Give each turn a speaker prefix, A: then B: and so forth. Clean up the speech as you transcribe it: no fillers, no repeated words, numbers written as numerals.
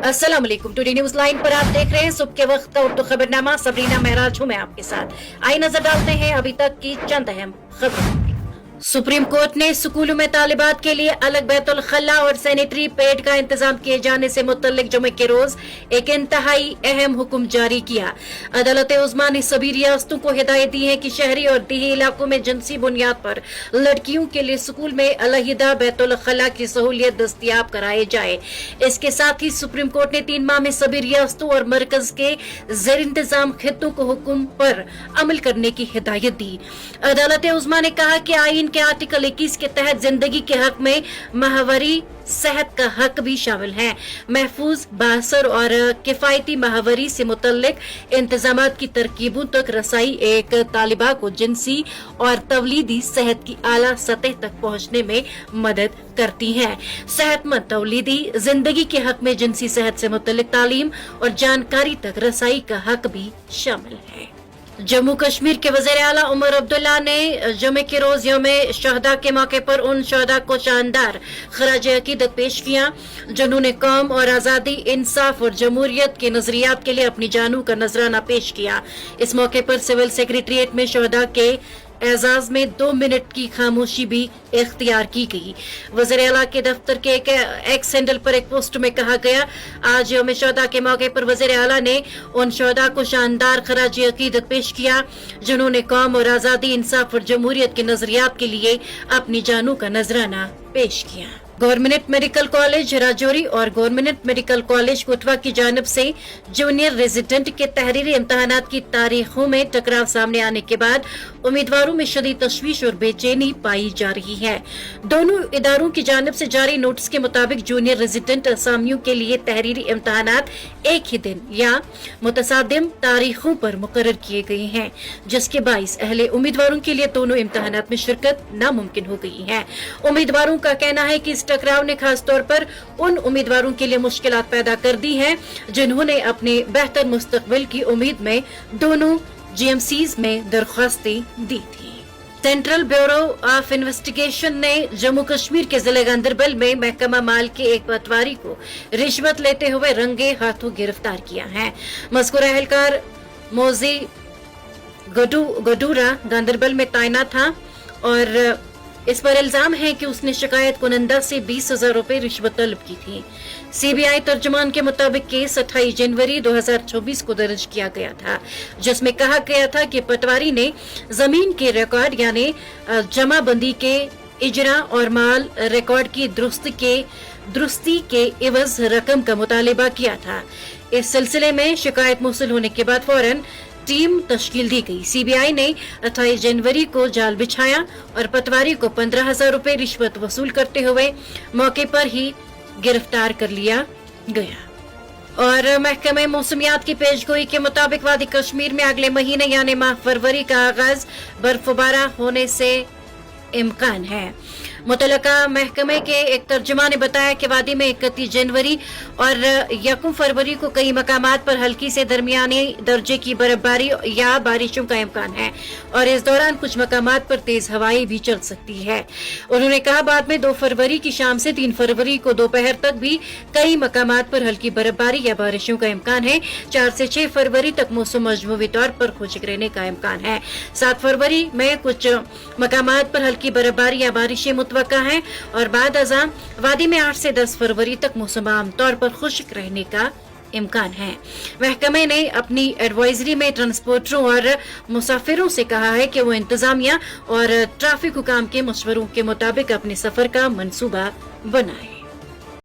A: अस्सलाम वालेकुम। Today news line पर आप देख रहे हैं सुबह के वक्त का उर्दू खबरनामा। सबरीना महराज हूं मैं आपके साथ। आइए नजर डालते हैं अभी तक की चंद अहम खबरों। सुप्रीम कोर्ट ने स्कूलों में तालिबात के लिए अलग बैतुल खला और सैनिटरी पैड का इंतजाम किए जाने से मुतल्लिक जुमे के रोज एक इंतहाई अहम हुक्म जारी किया। अदालत उज़्मा ने सभी रियासतों को हिदायत दी है कि शहरी और देही इलाकों में जिनसी बुनियाद पर लड़कियों के लिए स्कूल में अलहिदा बैतुल खला की सहूलियत दस्तियाब कराई जाए। इसके साथ ही सुप्रीम कोर्ट ने 3 माह में सभी रियासतों और मरकज के जेर इंतजाम खित्तों को हुक्म पर अमल करने की हिदायत दी। अदालत उज़्मा ने कहा कि आईन के आर्टिकल 21 के तहत जिंदगी के हक में माहवारी सेहत का हक भी शामिल है। महफूज, बासर और किफायती माहवारी से मुतल्लिक इंतजामात की तरकीबों तक रसाई एक तालिबा को जिनसी और तवलीदी सेहत की आला सतह तक पहुंचने में मदद करती है। सेहतमंद तवलीदी जिंदगी के हक में जिनसी सेहत से मुतल्लिक तालीम और जानकारी तक रसाई का हक भी शामिल है। जम्मू कश्मीर के वज़ीर आला उमर अब्दुल्ला ने जुमे के रोज यौमे शहदा के मौके पर उन शहदा को शानदार खराज अकीदत पेश किया जिन्होंने कौम और आज़ादी, इंसाफ और जमहूरियत के नजरियात के लिए अपनी जानों का नजराना पेश किया। इस मौके पर सिविल सेक्रेटरिएट में शहदा के एजाज में 2 मिनट की खामोशी भी इख्तियार की गई। वज़ीर आला के दफ्तर के एक एक्स हैंडल पर एक पोस्ट में कहा गया, आज यौम शहदा के मौके पर वज़ीर आला ने उन शहदा को शानदार खराज अकीदत पेश किया जिन्होंने कौम और आज़ादी, इंसाफ और जमहूरियत के नजरियात के लिए अपनी जानों का नजराना पेश किया। गवर्नमेंट मेडिकल कॉलेज राजौरी और गवर्नमेंट मेडिकल कॉलेज कोटवा की जानिब से जूनियर रेजिडेंट के तहरीरी इम्तहानात की तारीखों में टकराव सामने आने के बाद उम्मीदवारों में शदीद तशवीश और बेचैनी पाई जा रही है। दोनों इदारों की जानिब से जारी नोटिस के मुताबिक जूनियर रेजिडेंट असामियों के लिए तहरीरी इम्तहानात एक ही दिन या मुतसादिम तारीखों पर मुकर्रर किए गए हैं, जिसके बाइस अहले उम्मीदवारों के लिए दोनों इम्तहानात में शिरकत नामुमकिन हो गई है। उम्मीदवारों का कहना है कि इस टकराव ने खास तौर पर उन उम्मीदवारों के लिए मुश्किलात पैदा कर दी हैं जिन्होंने अपने बेहतर मुस्तकबिल की उम्मीद में दोनों जीएमसीज में दरख्वास्तें दी थी। सेंट्रल ब्यूरो ऑफ इन्वेस्टिगेशन ने जम्मू कश्मीर के जिले गांदरबल में महकमा माल के एक पटवारी को रिश्वत लेते हुए रंगे हाथों गिरफ्तार किया है। मज़कूर एहलकार मोजी गडूरा गांदरबल में तैनात था और इस पर इल्जाम है कि उसने शिकायत कुनंदा से 20,000 रुपए रिश्वत तलब की थी। सीबीआई तर्जुमान के मुताबिक केस 28 जनवरी 2024 को दर्ज किया गया था, जिसमें कहा गया था कि पटवारी ने जमीन के रिकॉर्ड यानी जमाबंदी के इजरा और माल रिकॉर्ड की दुरुस्ती के एवज रकम का मुतालिबा किया था। इस सिलसिले में शिकायत मौसूल होने के बाद फौरन टीम तश्कील दी गई। सीबीआई ने 28 जनवरी को जाल बिछाया और पटवारी को 15,000 रुपए रिश्वत वसूल करते हुए मौके पर ही गिरफ्तार कर लिया गया। और महकमे मौसमियात की पेशगोई के मुताबिक वादी कश्मीर में अगले महीने यानी माह फरवरी का आगाज बर्फबारी होने से इम्कान है। मुतलका महकमे के एक तर्जुमा ने बताया कि वादी में 31 जनवरी और 1 फरवरी को कई मकामात पर हल्की से दरमियानी दर्जे की बर्फबारी या बारिशों का इम्कान है और इस दौरान कुछ मकामात पर तेज हवाएं भी चल सकती है। उन्होंने कहा बाद में 2 फरवरी की शाम से 3 फरवरी को दोपहर तक भी कई मकामात पर हल्की बर्फबारी या बारिशों का इम्कान है। 4 से 6 फरवरी तक मौसम मजमूई तौर पर खुश्क रहने का इम्कान है। 7 फरवरी में कुछ मकामात पर हल्की बर्फबारी या बारिशें मुतवक्का है और बाद अज़ां वादी में 8 से 10 फरवरी तक मौसम आम तौर पर खुश्क रहने का इम्कान है। महकमे ने अपनी एडवाइजरी में ट्रांसपोर्टरों और मुसाफिरों से कहा है कि वो इंतजामिया और ट्रैफिक हुकाम के मशवरों के मुताबिक अपने सफर का मंसूबा बनाएं।